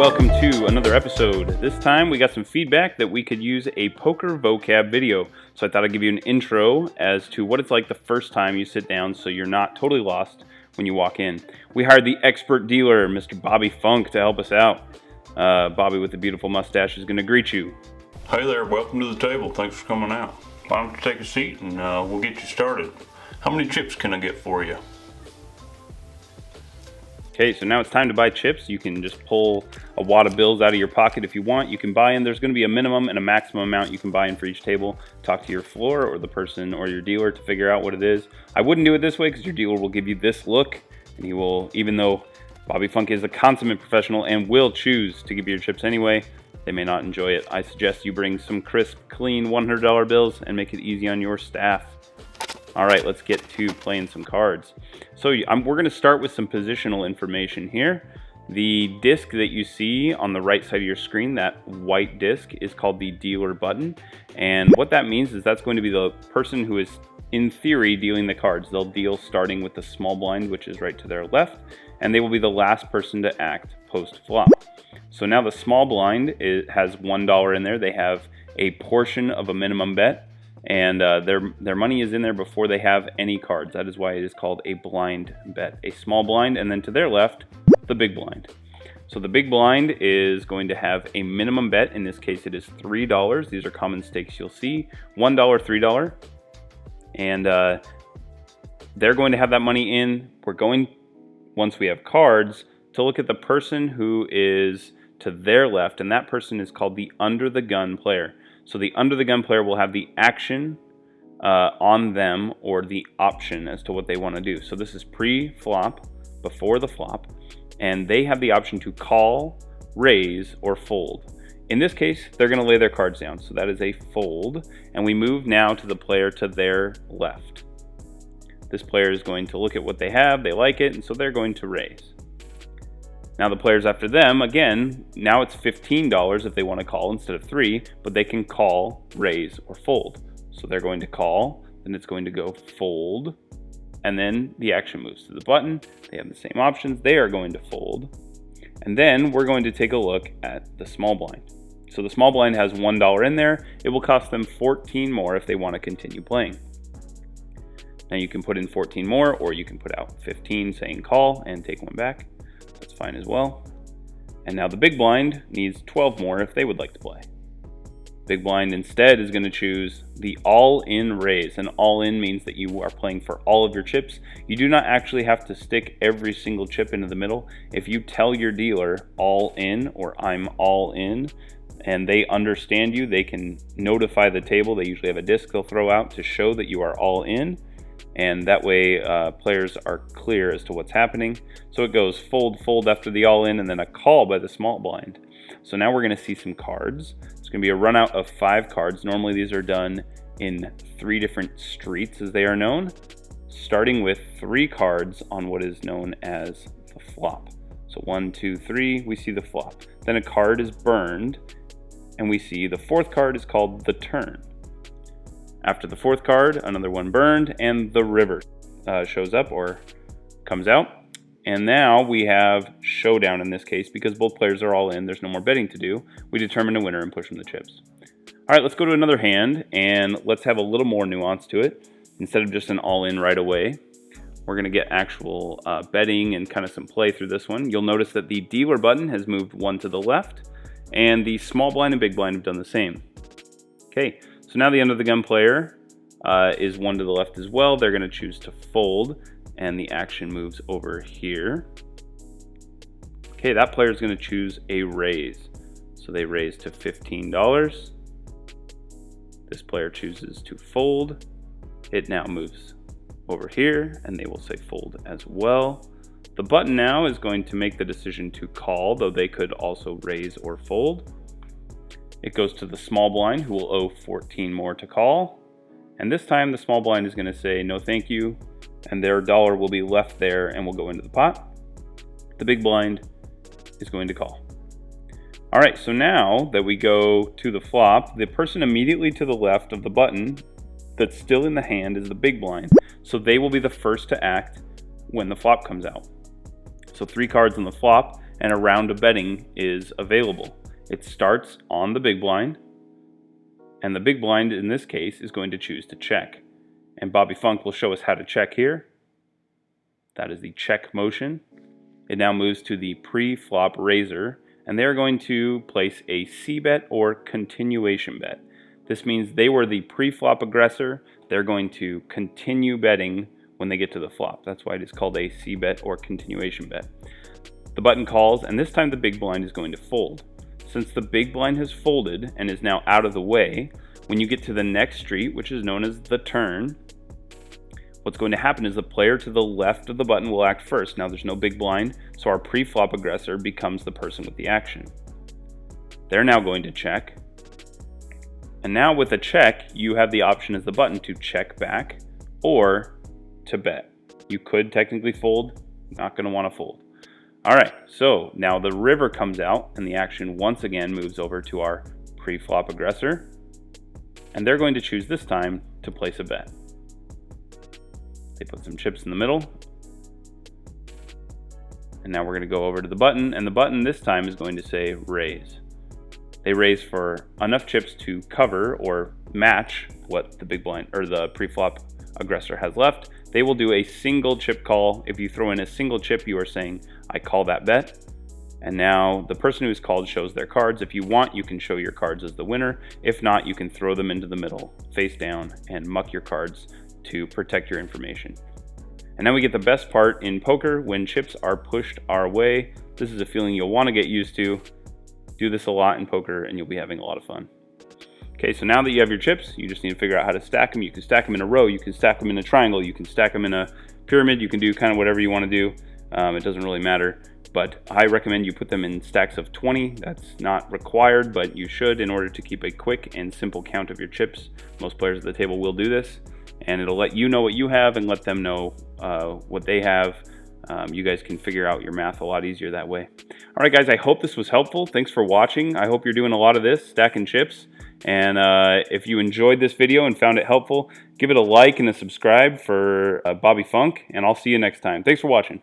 welcome to another episode. This time we got some feedback that we could use a poker vocab video. So I thought I'd give you an intro as to what it's like the first time you sit down so you're not totally lost when you walk in. We hired the expert dealer, Mr. Bobby Funk, to help us out. Bobby with the beautiful mustache is going to greet you. Hey there, welcome to the table. Thanks for coming out. Why don't you take a seat and we'll get you started. How many chips can I get for you? Okay, so now it's time to buy chips. You can just pull a wad of bills out of your pocket if you want. You can buy in. There's going to be a minimum and a maximum amount you can buy in for each table. Talk to your floor or the person or your dealer to figure out what it is. I wouldn't do it this way because your dealer will give you this look, and he will, even though Bobby Funk is a consummate professional and will choose to give you your chips anyway, they may not enjoy it. I suggest you bring some crisp, clean $100 bills and make it easy on your staff. All right, let's get to playing some cards. So we're going to start with some positional information here. The disc that you see on the right side of your screen, that white disc, is called the dealer button. And what that means is that's going to be the person who is, in theory, dealing the cards. They'll deal starting with the small blind, which is right to their left, and they will be the last person to act post-flop. So now the small blind has $1 in there. They have a portion of a minimum bet, and their money is in there before they have any cards. That is why it is called a blind bet. A small blind, and then to their left, the big blind. So the big blind is going to have a minimum bet. In this case, it is $3. These are common stakes you'll see. $1, $3. And they're going to have that money in. We're going, once we have cards, to look at the person who is to their left, and that person is called the under the gun player. So the under the gun player will have the action on them, or the option as to what they want to do. So this is pre-flop, before the flop, and they have the option to call, raise, or fold. In this case, they're going to lay their cards down, so that is a fold, and we move now to the player to their left. This player is going to look at what they have, they like it, and so they're going to raise. Now the players after them, again, now it's $15 if they want to call instead of $3, but they can call, raise, or fold. So they're going to call, then it's going to go fold, and then the action moves to the button. They have the same options. They are going to fold. And then we're going to take a look at the small blind. So the small blind has $1 in there. It will cost them 14 more if they want to continue playing. Now you can put in 14 more, or you can put out 15 saying call and take one back. That's fine as well. And now the big blind needs 12 more if they would like to play. Big blind instead is going to choose the all-in raise. And all-in means that you are playing for all of your chips. You do not actually have to stick every single chip into the middle. If you tell your dealer all in, or I'm all in, and they understand you, they can notify the table. They usually have a disc they'll throw out to show that you are all in. And that way players are clear as to what's happening. So it goes fold, fold after the all-in, and then a call by the small blind. So now we're going to see some cards. It's going to be a run out of 5 cards. Normally these are done in 3 different streets, as they are known, starting with 3 cards on what is known as the flop. So 1, 2, 3, we see the flop. Then a card is burned, and we see the 4th card is called the turn. After the 4th card, another one burned, and the river shows up or comes out. And now we have Showdown in this case, because both players are all in. There's no more betting to do. We determine a winner and push them the chips. All right, let's go to another hand, and let's have a little more nuance to it. Instead of just an all-in right away, we're going to get actual betting and kind of some play through this one. You'll notice that the dealer button has moved 1 to the left, and the small blind and big blind have done the same. Okay. So now the under the gun player is 1 to the left as well. They're going to choose to fold, and the action moves over here. Okay, that player is going to choose a raise. So they raise to $15. This player chooses to fold. It now moves over here, and they will say fold as well. The button now is going to make the decision to call, though they could also raise or fold. It goes to the small blind, who will owe 14 more to call. And this time the small blind is going to say no thank you, and their dollar will be left there and will go into the pot. The big blind is going to call. All right, so now that we go to the flop, the person immediately to the left of the button that's still in the hand is the big blind. So they will be the first to act when the flop comes out. So 3 cards on the flop, and a round of betting is available. It starts on the big blind, and the big blind in this case is going to choose to check. And Bobby Funk will show us how to check here. That is the check motion. It now moves to the pre-flop raiser, and they're going to place a C-bet or continuation bet. This means they were the pre-flop aggressor. They're going to continue betting when they get to the flop. That's why it is called a C-bet or continuation bet. The button calls, and this time the big blind is going to fold. Since the big blind has folded and is now out of the way, when you get to the next street, which is known as the turn, what's going to happen is the player to the left of the button will act first. Now there's no big blind, so our pre-flop aggressor becomes the person with the action. They're now going to check. And now with a check, you have the option as the button to check back or to bet. You could technically fold, not going to want to fold. All right, so now the river comes out and the action once again moves over to our pre-flop aggressor. And they're going to choose this time to place a bet. They put some chips in the middle. And now we're going to go over to the button, and the button this time is going to say raise. They raise for enough chips to cover or match what the big blind or the pre-flop aggressor has left. They will do a single chip call. If you throw in a single chip, you are saying, I call that bet. And now the person who's called shows their cards. If you want, you can show your cards as the winner. If not, you can throw them into the middle, face down, and muck your cards to protect your information. And now we get the best part in poker when chips are pushed our way. This is a feeling you'll want to get used to. Do this a lot in poker and you'll be having a lot of fun. Okay, so now that you have your chips, you just need to figure out how to stack them. You can stack them in a row, you can stack them in a triangle, you can stack them in a pyramid, you can do kind of whatever you want to do. It doesn't really matter, but I recommend you put them in stacks of 20. That's not required, but you should in order to keep a quick and simple count of your chips. Most players at the table will do this, and it'll let you know what you have and let them know what they have. You guys can figure out your math a lot easier that way. All right, guys, I hope this was helpful. Thanks for watching. I hope you're doing a lot of this, stacking chips. And if you enjoyed this video and found it helpful, give it a like and a subscribe for Bobby Funk, and I'll see you next time. Thanks for watching.